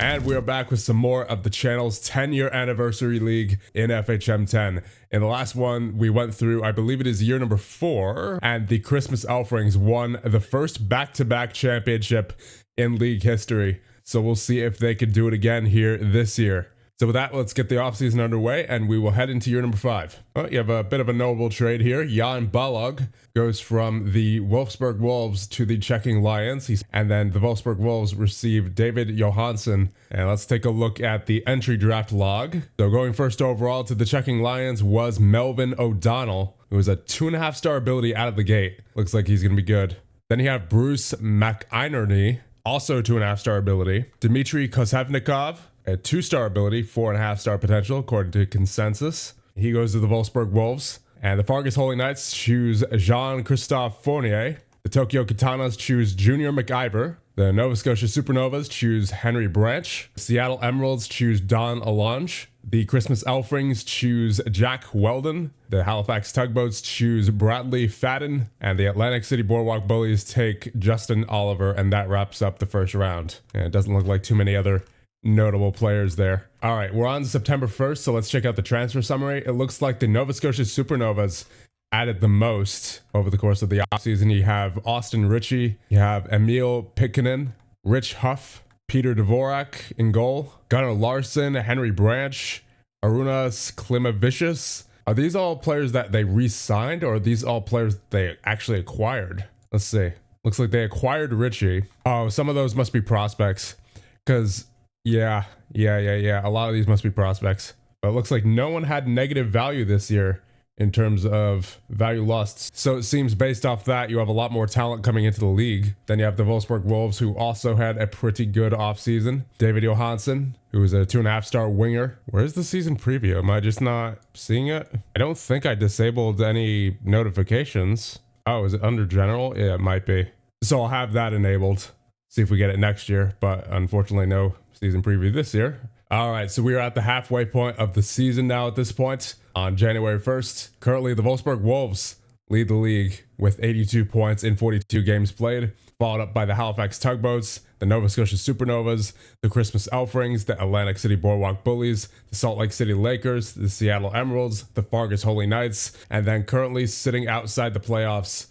And we are back with some more of the channel's 10-year anniversary league in FHM 10. In the last one, we went through, I believe it is year number 4, and the Christmas Elf Rings won the first back-to-back championship in league history. So we'll see if they could do it again here this year. So with that, let's get the offseason underway, and we will head into year number 5. Well, you have a bit of a notable trade here. Jan Balog goes from the Wolfsburg Wolves to the Checking Lions, and then the Wolfsburg Wolves receive David Johansson. And let's take a look at the entry draft log. So going first overall to the Checking Lions was Melvin O'Donnell, who was a 2.5-star ability out of the gate. Looks like he's going to be good. Then you have Bruce McInerney, also 2.5-star ability. Dmitry Kozhevnikov, a 2-star ability, 4.5-star potential, according to consensus. He goes to the Wolfsburg Wolves. And the Fargus Holy Knights choose Jean-Christophe Fournier. The Tokyo Katanas choose Junior McIver. The Nova Scotia Supernovas choose Henry Branch. Seattle Emeralds choose Don Alonge. The Christmas Elf Rings choose Jack Weldon. The Halifax Tugboats choose Bradley Fadden. And the Atlantic City Boardwalk Bullies take Justin Oliver. And that wraps up the first round. And it doesn't look like too many other notable players there. All right, we're on September 1st, so let's check out the transfer summary. It looks like the Nova Scotia Supernovas added the most over the course of the offseason. You have Austin Ritchie, you have Emil Pikkinen, Rich Huff, Peter Dvorak in goal, Gunnar Larson, Henry Branch, Arunas Klimavicius. Are these all players that they re-signed, or are these all players they actually acquired? Let's see. Looks like they acquired Ritchie. Oh, some of those must be prospects, because yeah. A lot of these must be prospects. But it looks like no one had negative value this year in terms of value lost. So it seems based off that, you have a lot more talent coming into the league. Then you have the Wolfsburg Wolves, who also had a pretty good offseason. David Johansson, who is a 2.5-star winger. Where's the season preview? Am I just not seeing it? I don't think I disabled any notifications. Oh, is it under general? Yeah, it might be. So I'll have that enabled. See if we get it next year, but unfortunately no season preview this year. All right, so we are at the halfway point of the season now at this point on January 1st. Currently, the Wolfsburg Wolves lead the league with 82 points in 42 games played, followed up by the Halifax Tugboats, the Nova Scotia Supernovas, the Christmas Elf Rings, the Atlantic City Boardwalk Bullies, the Salt Lake City Lakers, the Seattle Emeralds, the Fargus Holy Knights, and then currently sitting outside the playoffs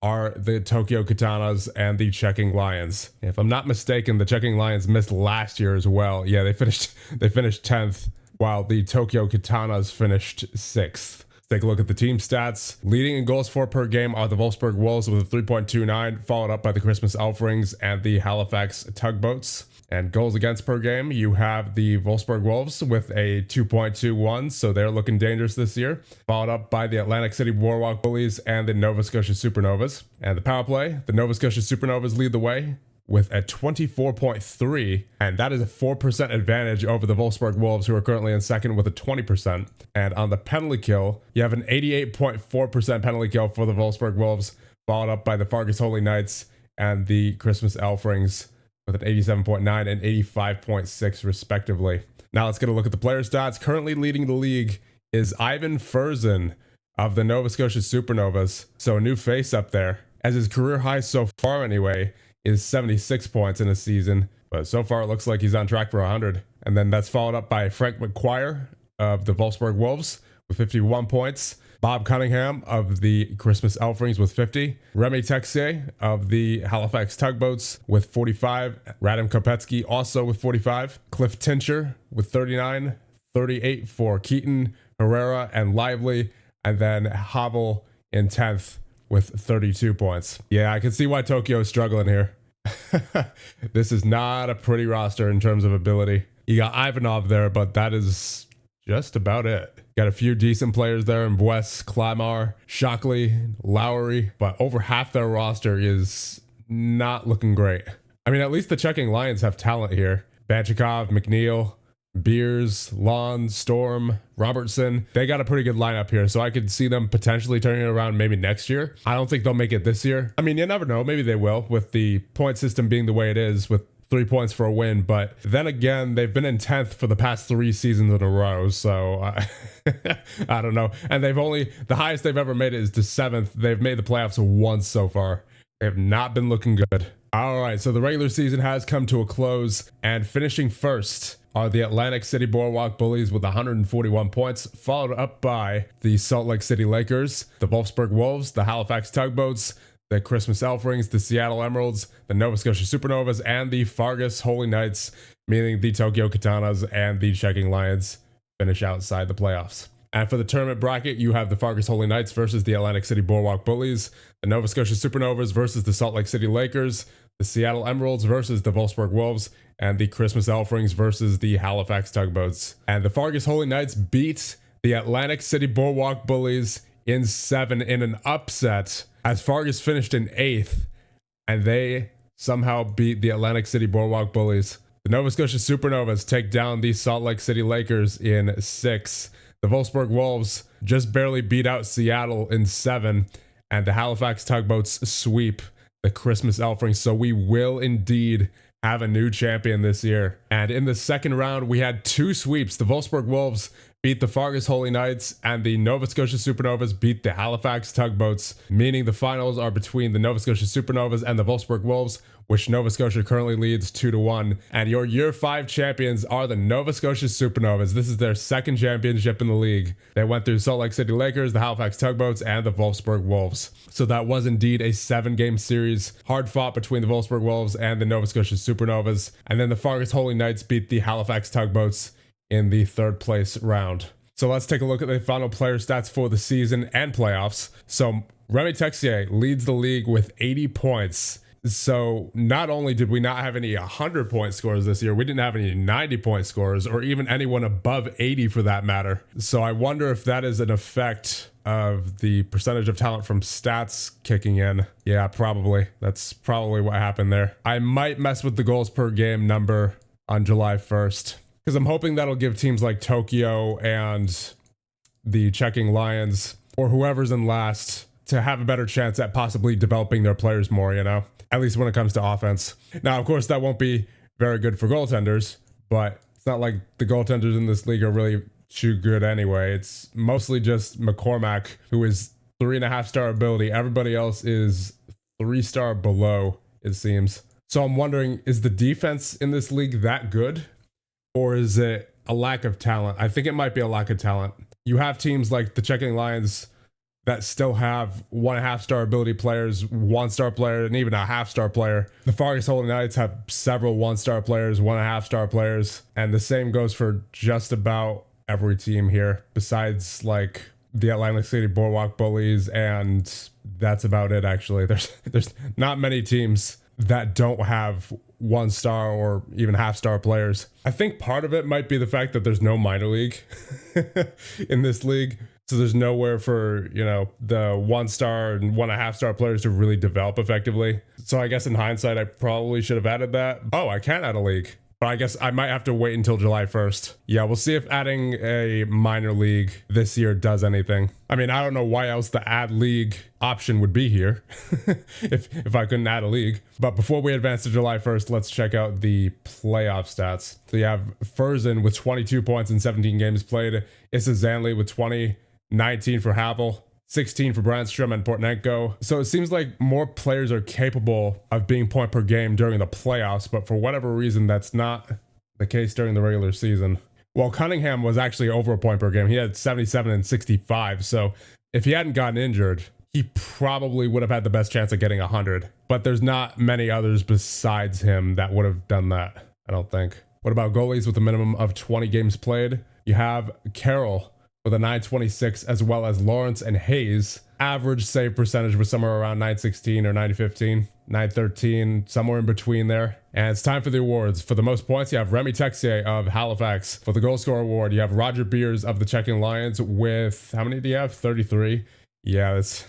are the Tokyo Katanas and the Checking Lions. If I'm not mistaken, the Checking Lions missed last year as well. Yeah, they finished 10th, while the Tokyo Katanas finished 6th. Take a look at the team stats. Leading in goals for per game are the Wolfsburg Wolves with a 3.29, followed up by the Christmas Elf Rings and the Halifax Tugboats. And goals against per game, you have the Wolfsburg Wolves with a 2.21, so they're looking dangerous this year. Followed up by the Atlantic City Boardwalk Bullies and the Nova Scotia Supernovas. And the power play, the Nova Scotia Supernovas lead the way with a 24.3, and that is a 4% advantage over the Wolfsburg Wolves, who are currently in second with a 20%. And on the penalty kill, you have an 88.4% penalty kill for the Wolfsburg Wolves, followed up by the Fargus Holy Knights and the Christmas Elf Rings with an 87.9 and 85.6 respectively. Now let's get a look at the player stats. Currently leading the league is Ivan Furzin of the Nova Scotia Supernovas. So a new face up there, as his career high so far anyway is 76 points in a season. But so far it looks like he's on track for 100. And then that's followed up by Frank McQuire of the Wolfsburg Wolves with 51 points. Bob Cunningham of the Christmas Elf Rings with 50. Remy Texier of the Halifax Tugboats with 45. Radim Kopetsky also with 45. Cliff Tincher with 39. 38 for Keaton, Herrera, and Lively. And then Havel in 10th with 32 points. Yeah, I can see why Tokyo is struggling here. This is not a pretty roster in terms of ability. You got Ivanov there, but that is just about it. Got a few decent players there in West, Clamar, Shockley, Lowry, but over half their roster is not looking great. I mean, at least the Checking Lions have talent here. Banchikov, McNeil, Beers, Lon, Storm, Robertson. They got a pretty good lineup here, so I could see them potentially turning it around maybe next year. I don't think they'll make it this year. I mean, you never know. Maybe they will, with the point system being the way it is, with 3 points for a win. But then again, they've been in 10th for the past 3 seasons in a row, so I don't know. And the highest they've ever made it is to 7th. They've made the playoffs once so far. They have not been looking good. All right, so the regular season has come to a close, and finishing first are the Atlantic City Boardwalk Bullies with 141 points, followed up by the Salt Lake City Lakers, the Wolfsburg Wolves, the Halifax Tugboats, the Christmas Elf Rings, the Seattle Emeralds, the Nova Scotia Supernovas, and the Fargus Holy Knights, meaning the Tokyo Katanas and the Checking Lions finish outside the playoffs. And for the tournament bracket, you have the Fargus Holy Knights versus the Atlantic City Boardwalk Bullies, the Nova Scotia Supernovas versus the Salt Lake City Lakers, the Seattle Emeralds versus the Wolfsburg Wolves, and the Christmas Elf Rings versus the Halifax Tugboats. And the Fargus Holy Knights beat the Atlantic City Boardwalk Bullies in 7 in an upset, as Fargus finished in 8th, and they somehow beat the Atlantic City Boardwalk Bullies. The Nova Scotia Supernovas take down the Salt Lake City Lakers in 6. The Wolfsburg Wolves just barely beat out Seattle in 7, and the Halifax Tugboats sweep the Christmas Elf Rings. So we will indeed have a new champion this year. And in the second round, we had 2 sweeps. The Wolfsburg Wolves beat the Fargus Holy Knights, and the Nova Scotia Supernovas beat the Halifax Tugboats, meaning the finals are between the Nova Scotia Supernovas and the Wolfsburg Wolves, which Nova Scotia currently leads 2-1. And your Year 5 champions are the Nova Scotia Supernovas. This is their second championship in the league. They went through Salt Lake City Lakers, the Halifax Tugboats, and the Wolfsburg Wolves. So that was indeed a 7-game series, hard fought between the Wolfsburg Wolves and the Nova Scotia Supernovas. And then the Fargus Holy Knights beat the Halifax Tugboats in the 3rd place round. So let's take a look at the final player stats for the season and playoffs. So Remy Texier leads the league with 80 points. So not only did we not have any 100-point scorers this year, we didn't have any 90-point scorers or even anyone above 80 for that matter. So I wonder if that is an effect of the percentage of talent from stats kicking in. Yeah, probably. That's probably what happened there. I might mess with the goals per game number on July 1st. Because I'm hoping that'll give teams like Tokyo and the Checking Lions, or whoever's in last, to have a better chance at possibly developing their players more, you know? At least when it comes to offense. Now, of course, that won't be very good for goaltenders, but it's not like the goaltenders in this league are really too good anyway. It's mostly just McCormack, who is 3.5-star ability. Everybody else is 3-star below, it seems. So I'm wondering, is the defense in this league that good? Or is it a lack of talent? I think it might be a lack of talent. You have teams like the Checking Lions that still have 1.5-star ability players, 1-star player, and even a 0.5-star player. The Fargus Holy Knights have several 1-star players, 1.5-star players, and the same goes for just about every team here, besides like the Atlantic City Boardwalk Bullies, and that's about it actually. There's not many teams that don't have 1-star or even 0.5-star players. I think part of it might be the fact that there's no minor league in this league. So there's nowhere for, you know, the 1-star and 1.5-star players to really develop effectively. So I guess in hindsight, I probably should have added that. Oh, I can add a league. But I guess I might have to wait until July 1st. Yeah, we'll see if adding a minor league this year does anything. I mean, I don't know why else the add league option would be here if I couldn't add a league. But before we advance to July 1st, let's check out the playoff stats. So you have Furzin with 22 points in 17 games played. Issa Zanley with 20, 19 for Havel, 16 for Brandstrom and Portnenko. So it seems like more players are capable of being point per game during the playoffs, but for whatever reason, that's not the case during the regular season. Well, Cunningham was actually over a point per game. He had 77 and 65. So if he hadn't gotten injured, he probably would have had the best chance of getting 100. But there's not many others besides him that would have done that, I don't think. What about goalies with a minimum of 20 games played? You have Carroll with a 926, as well as Lawrence and Hayes. Average save percentage was somewhere around 916 or 915, 913, somewhere in between there. And it's time for the awards. For the most points, you have Remy Texier of Halifax. For the goal scorer award, you have Roger Beers of the Checking Lions with, how many do you have? 33. Yeah, that's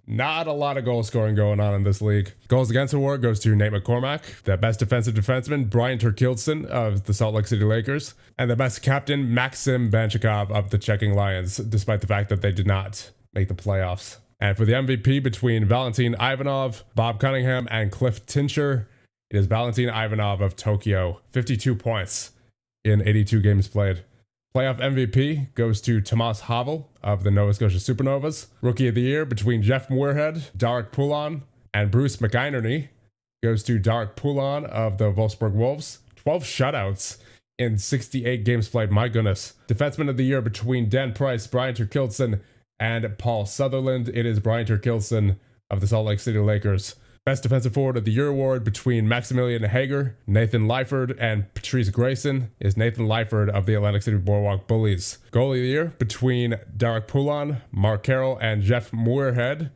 not a lot of goal scoring going on in this league. Goals against award goes to Nate McCormack. The best defensive defenseman, Brian Turkildson of the Salt Lake City Lakers. And the best captain, Maxim Banchikov of the Checking Lions, despite the fact that they did not make the playoffs. And for the MVP between Valentin Ivanov, Bob Cunningham, and Cliff Tincher, it is Valentin Ivanov of Tokyo. 52 points in 82 games played. Playoff MVP goes to Tomas Havel of the Nova Scotia Supernovas. Rookie of the Year between Jeff Moorhead, Derek Poulon, and Bruce McInerney. goes to Darek Poulin of the Wolfsburg Wolves. 12 shutouts in 68 games played. My goodness. Defenseman of the year between Dan Price, Brian Terkildson, and Paul Sutherland. It is Brian Terkildson of the Salt Lake City Lakers. Best Defensive Forward of the Year award between Maximilian Hager, Nathan Lyford, and Patrice Grayson is Nathan Lyford of the Atlantic City Boardwalk Bullies. Goalie of the Year between Darek Poulin, Mark Carroll, and Jeff Moorhead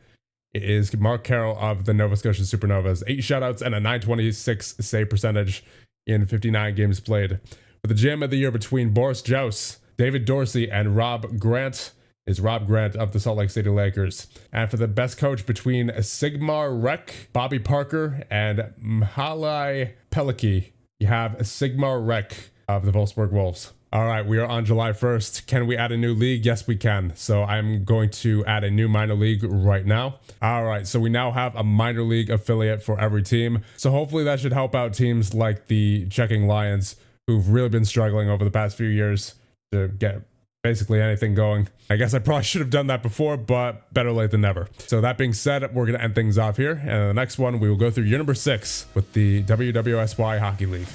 is Mark Carroll of the Nova Scotia Supernovas. 8 shutouts and a .926 save percentage in 59 games played. For the GM of the Year between Boris Joust, David Dorsey, and Rob Grant is Rob Grant of the Salt Lake City Lakers. And for the best coach between Sigmar Rek, Bobby Parker, and Mhalai Peliki, you have Sigmar Rek of the Wolfsburg Wolves. All right, we are on July 1st. Can we add a new league? Yes, we can. So I'm going to add a new minor league right now. All right, so we now have a minor league affiliate for every team. So hopefully that should help out teams like the Checking Lions, who've really been struggling over the past few years to get basically anything going. I guess I probably should have done that before, but better late than never. So that being said, we're going to end things off here. And in the next one, we will go through year number 6 with the WWSY Hockey League.